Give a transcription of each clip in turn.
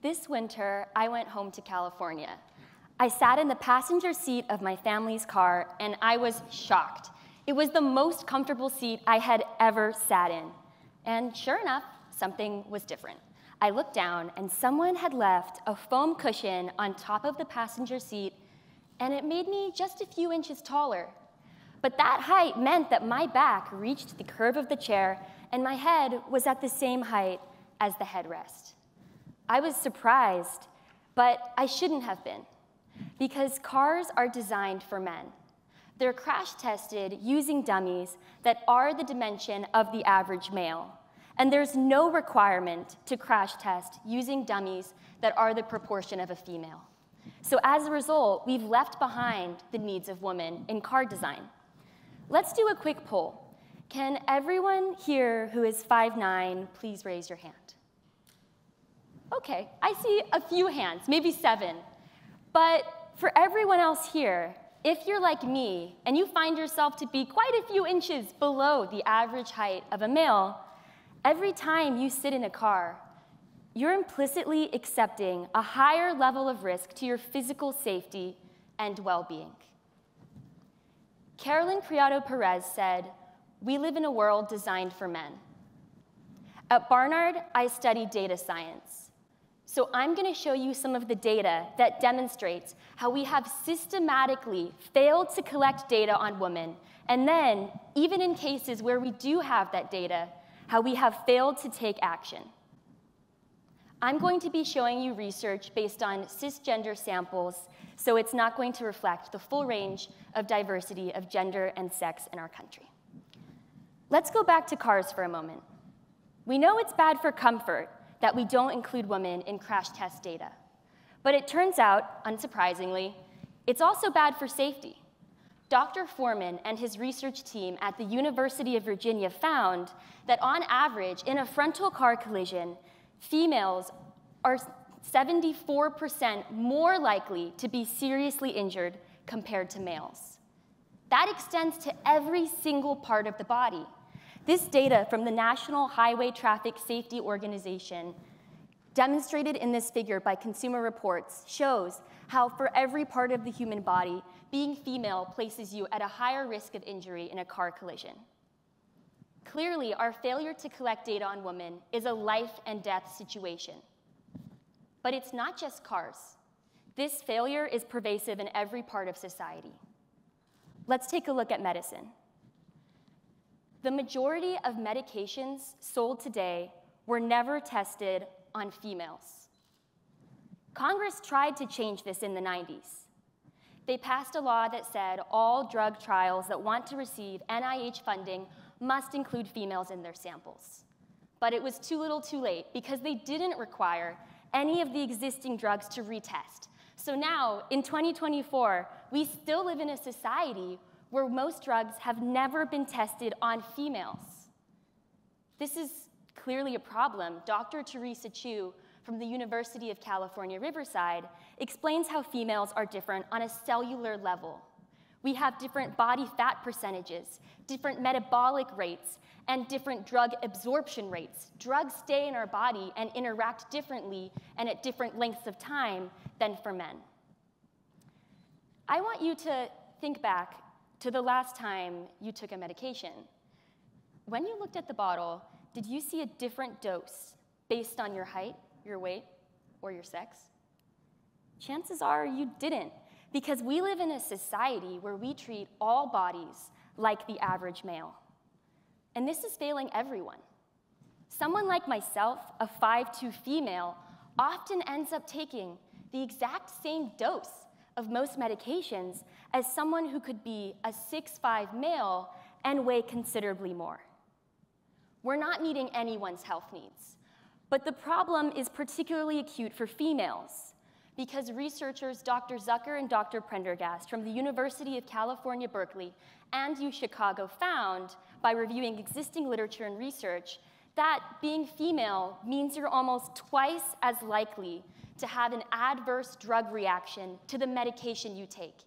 This winter, I went home to California. I sat in the passenger seat of my family's car, and I was shocked. It was the most comfortable seat I had ever sat in. And sure enough, something was different. I looked down, and someone had left a foam cushion on top of the passenger seat, and it made me just a few inches taller. But that height meant that my back reached the curve of the chair, and my head was at the same height as the headrest. I was surprised, but I shouldn't have been, because cars are designed for men. They're crash tested using dummies that are the dimension of the average male, and there's no requirement to crash test using dummies that are the proportion of a female. So as a result, we've left behind the needs of women in car design. Let's do a quick poll. Can everyone here who is 5'9" please raise your hand? Okay, I see a few hands, maybe 7. But for everyone else here, if you're like me and you find yourself to be quite a few inches below the average height of a male, every time you sit in a car, you're implicitly accepting a higher level of risk to your physical safety and well-being. Carolyn Criado Perez said, "We live in a world designed for men." At Barnard, I study data science. So I'm going to show you some of the data that demonstrates how we have systematically failed to collect data on women, and then, even in cases where we do have that data, how we have failed to take action. I'm going to be showing you research based on cisgender samples, so it's not going to reflect the full range of diversity of gender and sex in our country. Let's go back to cars for a moment. We know it's bad for comfort that we don't include women in crash test data. But it turns out, unsurprisingly, it's also bad for safety. Dr. Foreman and his research team at the University of Virginia found that on average, in a frontal car collision, females are 74% more likely to be seriously injured compared to males. That extends to every single part of the body. This data from the National Highway Traffic Safety Organization, demonstrated in this figure by Consumer Reports, shows how for every part of the human body, being female places you at a higher risk of injury in a car collision. Clearly, our failure to collect data on women is a life and death situation. But it's not just cars. This failure is pervasive in every part of society. Let's take a look at medicine. The majority of medications sold today were never tested on females. Congress tried to change this in the 90s. They passed a law that said all drug trials that want to receive NIH funding must include females in their samples. But it was too little too late because they didn't require any of the existing drugs to retest. So now, in 2024, we still live in a society where most drugs have never been tested on females. This is clearly a problem. Dr. Teresa Chu from the University of California, Riverside, explains how females are different on a cellular level. We have different body fat percentages, different metabolic rates, and different drug absorption rates. Drugs stay in our body and interact differently and at different lengths of time than for men. I want you to think back to the last time you took a medication. When you looked at the bottle, did you see a different dose based on your height, your weight, or your sex? Chances are you didn't, because we live in a society where we treat all bodies like the average male. And this is failing everyone. Someone like myself, a 5'2" female, often ends up taking the exact same dose of most medications as someone who could be a 6'5" male and weigh considerably more. We're not meeting anyone's health needs, but the problem is particularly acute for females because researchers Dr. Zucker and Dr. Prendergast from the University of California, Berkeley, and UChicago found, by reviewing existing literature and research, that being female means you're almost twice as likely to have an adverse drug reaction to the medication you take.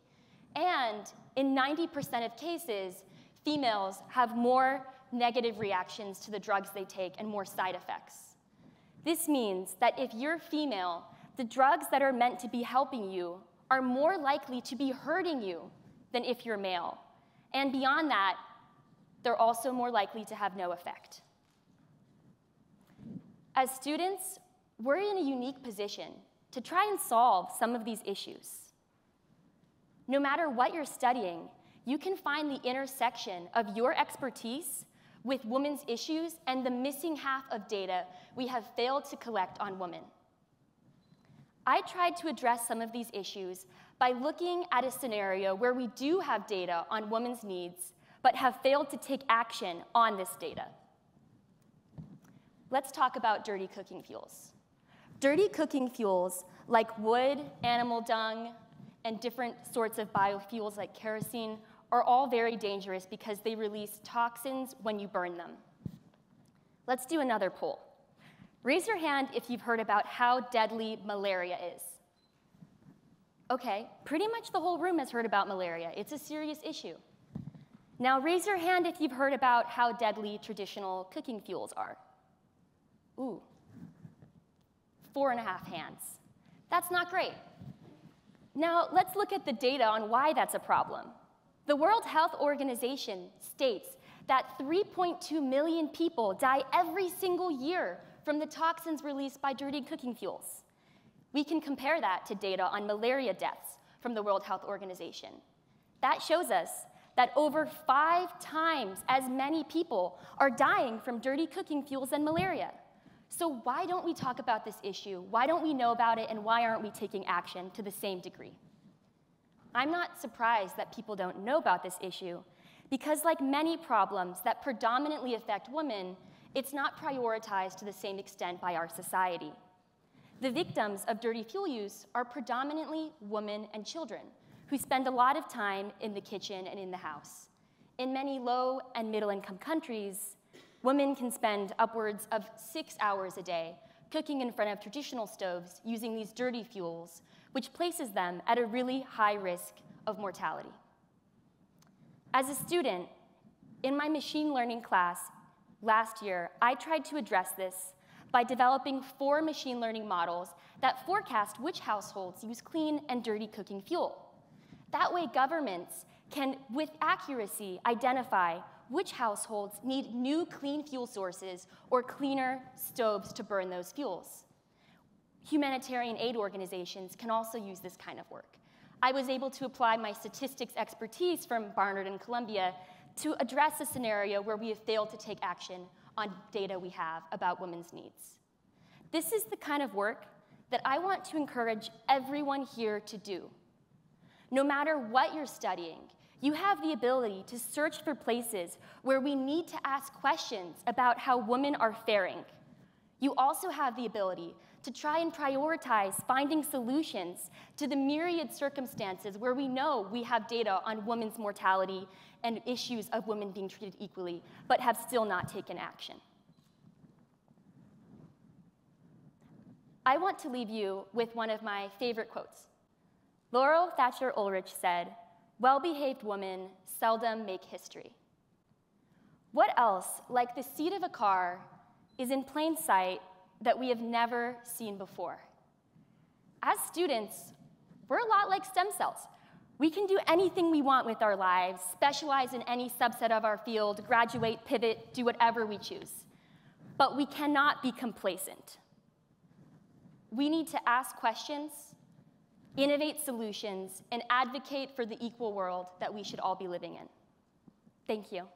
And in 90% of cases, females have more negative reactions to the drugs they take and more side effects. This means that if you're female, the drugs that are meant to be helping you are more likely to be hurting you than if you're male. And beyond that, they're also more likely to have no effect. As students, we're in a unique position to try and solve some of these issues. No matter what you're studying, you can find the intersection of your expertise with women's issues and the missing half of data we have failed to collect on women. I tried to address some of these issues by looking at a scenario where we do have data on women's needs, but have failed to take action on this data. Let's talk about dirty cooking fuels. Dirty cooking fuels like wood, animal dung, and different sorts of biofuels like kerosene are all very dangerous because they release toxins when you burn them. Let's do another poll. Raise your hand if you've heard about how deadly malaria is. Okay, pretty much the whole room has heard about malaria. It's a serious issue. Now raise your hand if you've heard about how deadly traditional cooking fuels are. Ooh, 4.5 hands. That's not great. Now let's look at the data on why that's a problem. The World Health Organization states that 3.2 million people die every single year from the toxins released by dirty cooking fuels. We can compare that to data on malaria deaths from the World Health Organization. That shows us that over 5 times as many people are dying from dirty cooking fuels than malaria. So why don't we talk about this issue? Why don't we know about it, and why aren't we taking action to the same degree? I'm not surprised that people don't know about this issue, because like many problems that predominantly affect women, it's not prioritized to the same extent by our society. The victims of dirty fuel use are predominantly women and children, who spend a lot of time in the kitchen and in the house. In many low and middle-income countries, women can spend upwards of 6 hours a day cooking in front of traditional stoves using these dirty fuels, which places them at a really high risk of mortality. As a student, in my machine learning class last year, I tried to address this by developing 4 machine learning models that forecast which households use clean and dirty cooking fuel. That way, governments can, with accuracy, identify which households need new clean fuel sources or cleaner stoves to burn those fuels. Humanitarian aid organizations can also use this kind of work. I was able to apply my statistics expertise from Barnard and Columbia to address a scenario where we have failed to take action on data we have about women's needs. This is the kind of work that I want to encourage everyone here to do. No matter what you're studying, you have the ability to search for places where we need to ask questions about how women are faring. You also have the ability to try and prioritize finding solutions to the myriad circumstances where we know we have data on women's mortality and issues of women being treated equally, but have still not taken action. I want to leave you with one of my favorite quotes. Laurel Thatcher Ulrich said, "Well-behaved women seldom make history." What else, like the seat of a car, is in plain sight that we have never seen before? As students, we're a lot like stem cells. We can do anything we want with our lives, specialize in any subset of our field, graduate, pivot, do whatever we choose. But we cannot be complacent. We need to ask questions, innovate solutions, and advocate for the equal world that we should all be living in. Thank you.